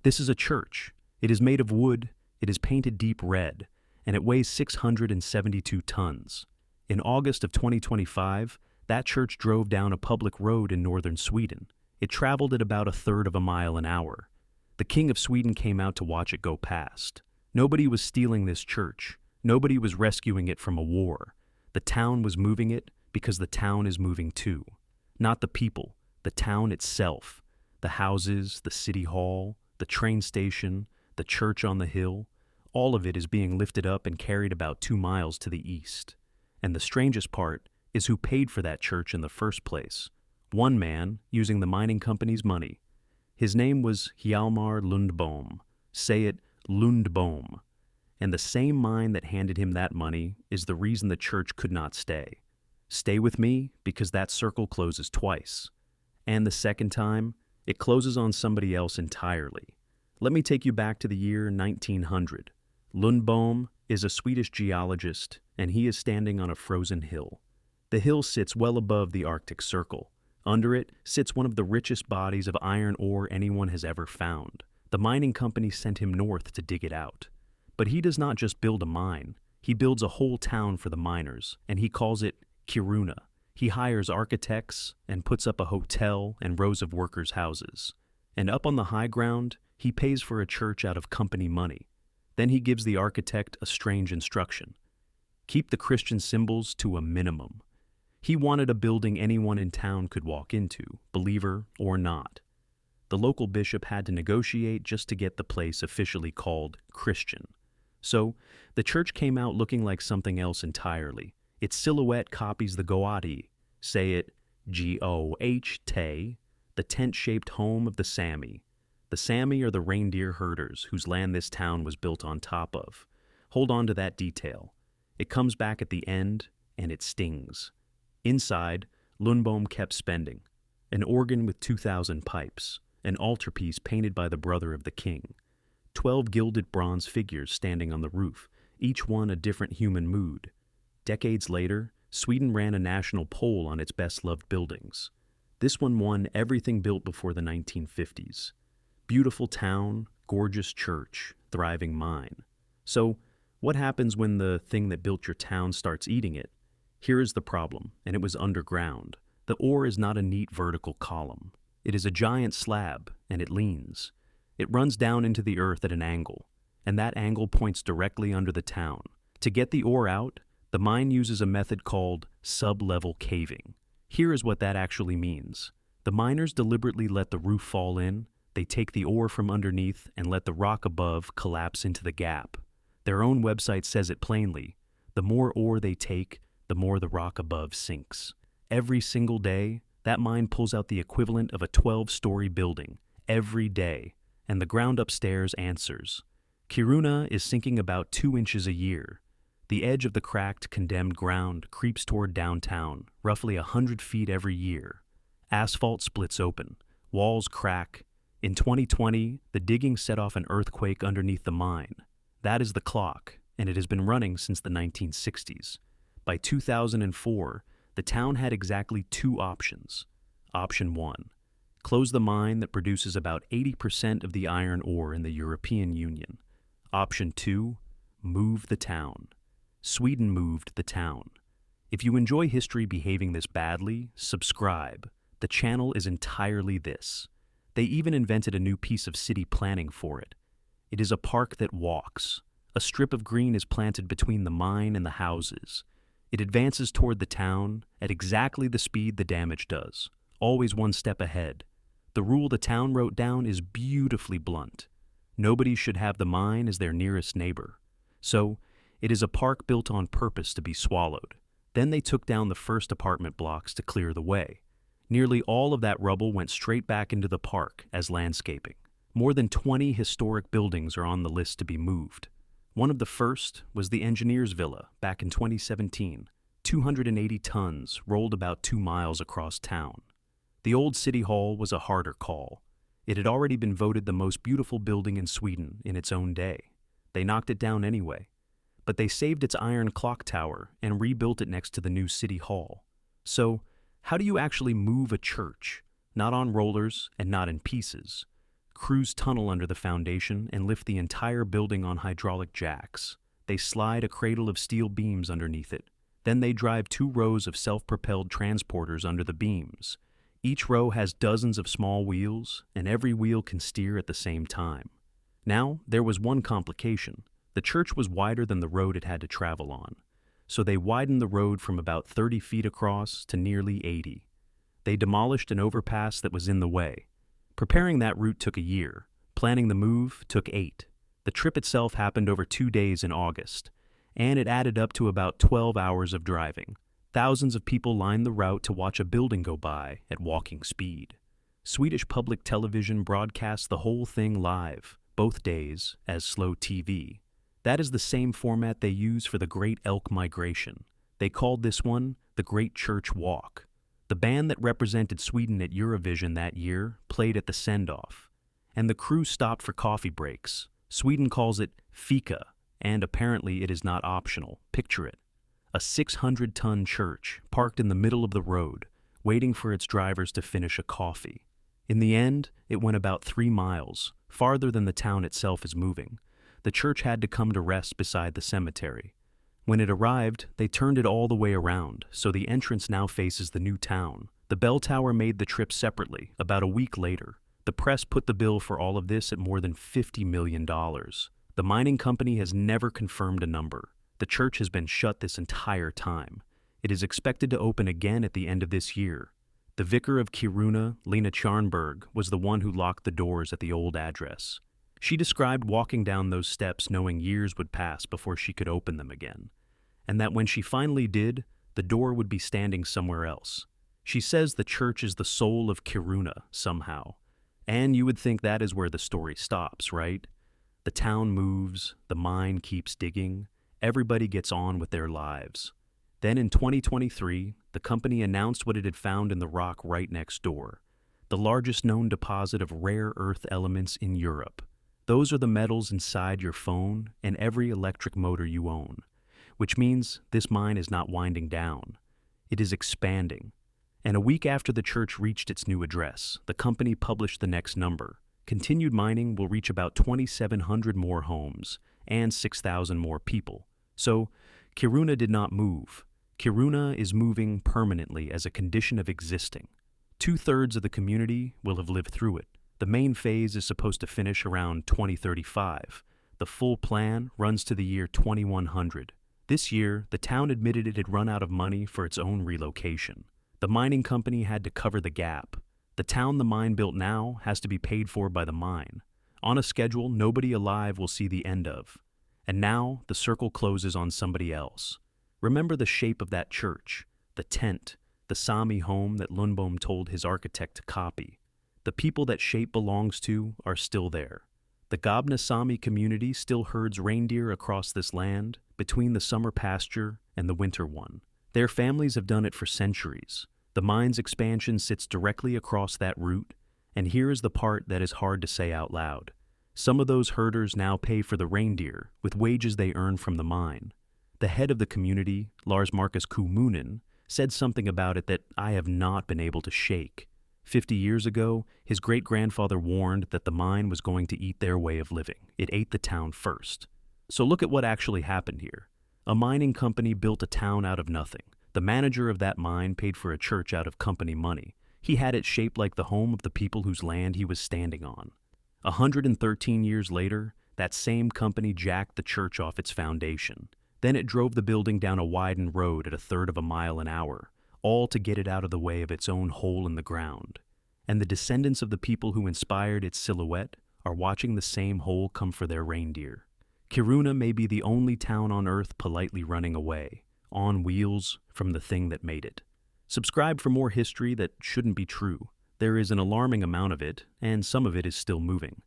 This is a church. It is made of wood, it is painted deep red, and it weighs 672 tons. In August of 2025, that church drove down a public road in northern Sweden. It traveled at about a third of a mile an hour. The King of Sweden came out to watch it go past. Nobody was stealing this church. Nobody was rescuing it from a war. The town was moving it because the town is moving too. Not the people, the town itself. The houses, the city hall, the train station, the church on the hill, all of it is being lifted up and carried about 2 miles to the east. And the strangest part is who paid for that church in the first place. One man, using the mining company's money. His name was Hjalmar Lundbohm. Say it, Lundbohm. And the same mine that handed him that money is the reason the church could not stay. Stay with me, because that circle closes twice. And the second time, it closes on somebody else entirely. Let me take you back to the year 1900. Lundbohm is a Swedish geologist, and he is standing on a frozen hill. The hill sits well above the Arctic Circle. Under it sits one of the richest bodies of iron ore anyone has ever found. The mining company sent him north to dig it out. But he does not just build a mine. He builds a whole town for the miners, and he calls it Kiruna. He hires architects and puts up a hotel and rows of workers' houses. And up on the high ground, he pays for a church out of company money. Then he gives the architect a strange instruction. Keep the Christian symbols to a minimum. He wanted a building anyone in town could walk into, believer or not. The local bishop had to negotiate just to get the place officially called Christian. So, the church came out looking like something else entirely. Its silhouette copies the Goati, say it G-O-H-T, the tent-shaped home of the Sami. The Sami are the reindeer herders whose land this town was built on top of. Hold on to that detail. It comes back at the end, and it stings. Inside, Lundbohm kept spending. An organ with 2,000 pipes, an altarpiece painted by the brother of the king, 12 gilded bronze figures standing on the roof, each one a different human mood. Decades later, Sweden ran a national poll on its best-loved buildings. This one won everything built before the 1950s. Beautiful town, gorgeous church, thriving mine. So, what happens when the thing that built your town starts eating it? Here is the problem, and it was underground. The ore is not a neat vertical column. It is a giant slab, and it leans. It runs down into the earth at an angle, and that angle points directly under the town. To get the ore out, the mine uses a method called sub-level caving. Here is what that actually means. The miners deliberately let the roof fall in, they take the ore from underneath and let the rock above collapse into the gap. Their own website says it plainly. The more ore they take, the more the rock above sinks. Every single day, that mine pulls out the equivalent of a 12-story building. Every day. And the ground upstairs answers. Kiruna is sinking about 2 inches a year. The edge of the cracked, condemned ground creeps toward downtown, roughly 100 feet every year. Asphalt splits open. Walls crack. In 2020, the digging set off an earthquake underneath the mine. That is the clock, and it has been running since the 1960s. By 2004, the town had exactly 2 options. Option 1, close the mine that produces about 80% of the iron ore in the European Union. Option 2, move the town. Sweden moved the town. If you enjoy history behaving this badly, subscribe. The channel is entirely this. They even invented a new piece of city planning for it. It is a park that walks. A strip of green is planted between the mine and the houses. It advances toward the town at exactly the speed the damage does, always 1 step ahead. The rule the town wrote down is beautifully blunt. Nobody should have the mine as their nearest neighbor. So, it is a park built on purpose to be swallowed. Then they took down the first apartment blocks to clear the way. Nearly all of that rubble went straight back into the park as landscaping. More than 20 historic buildings are on the list to be moved. One of the first was the engineer's villa back in 2017. 280 tons rolled about 2 miles across town. The old city hall was a harder call. It had already been voted the most beautiful building in Sweden in its own day. They knocked it down anyway. But they saved its iron clock tower and rebuilt it next to the new city hall. So, how do you actually move a church? Not on rollers and not in pieces. crews tunnel under the foundation and lift the entire building on hydraulic jacks. They slide a cradle of steel beams underneath it. Then they drive 2 rows of self-propelled transporters under the beams. Each row has dozens of small wheels, and every wheel can steer at the same time. Now, there was one complication. The church was wider than the road it had to travel on, so they widened the road from about 30 feet across to nearly 80. They demolished an overpass that was in the way. Preparing that route took a year. Planning the move took 8. The trip itself happened over 2 days in August, and it added up to about 12 hours of driving. Thousands of people lined the route to watch a building go by at walking speed. Swedish public television broadcast the whole thing live, both days, as slow TV. That is the same format they use for the Great Elk Migration. They called this one the Great Church Walk. The band that represented Sweden at Eurovision that year played at the send-off, and the crew stopped for coffee breaks. Sweden calls it fika, and apparently it is not optional. Picture it. A 600-ton church parked in the middle of the road, waiting for its drivers to finish a coffee. In the end, it went about 3 miles, farther than the town itself is moving. The church had to come to rest beside the cemetery. When it arrived, they turned it all the way around, so the entrance now faces the new town. The bell tower made the trip separately, about a week later. The press put the bill for all of this at more than $50 million. The mining company has never confirmed a number. The church has been shut this entire time. It is expected to open again at the end of this year. The vicar of Kiruna, Lena Tjarnberg, was the one who locked the doors at the old address. She described walking down those steps knowing years would pass before she could open them again, and that when she finally did, the door would be standing somewhere else. She says the church is the soul of Kiruna somehow, and you would think that is where the story stops, right? The town moves, the mine keeps digging, everybody gets on with their lives. Then in 2023, the company announced what it had found in the rock right next door, the largest known deposit of rare earth elements in Europe. Those are the metals inside your phone and every electric motor you own, which means this mine is not winding down. It is expanding. And a week after the church reached its new address, the company published the next number. Continued mining will reach about 2,700 more homes and 6,000 more people. So, Kiruna did not move. Kiruna is moving permanently as a condition of existing. 2/3 of the community will have lived through it. The main phase is supposed to finish around 2035. The full plan runs to the year 2100. This year, the town admitted it had run out of money for its own relocation. The mining company had to cover the gap. The town the mine built now has to be paid for by the mine, on a schedule nobody alive will see the end of. And now the circle closes on somebody else. Remember the shape of that church, the tent, the Sami home that Lundbohm told his architect to copy. The people that shape belongs to are still there. The Gabna Sami community still herds reindeer across this land, between the summer pasture and the winter one. Their families have done it for centuries. The mine's expansion sits directly across that route, and here is the part that is hard to say out loud. Some of those herders now pay for the reindeer with wages they earn from the mine. The head of the community, Lars Marcus Kommunen, said something about it that I have not been able to shake. 50 years ago, his great-grandfather warned that the mine was going to eat their way of living. It ate the town first. So look at what actually happened here. A mining company built a town out of nothing. The manager of that mine paid for a church out of company money. He had it shaped like the home of the people whose land he was standing on. 113 years later, that same company jacked the church off its foundation. Then it drove the building down a widened road at 1/3 of a mile an hour, all to get it out of the way of its own hole in the ground. And the descendants of the people who inspired its silhouette are watching the same hole come for their reindeer. Kiruna may be the only town on earth politely running away, on wheels, from the thing that made it. Subscribe for more history that shouldn't be true. There is an alarming amount of it, and some of it is still moving.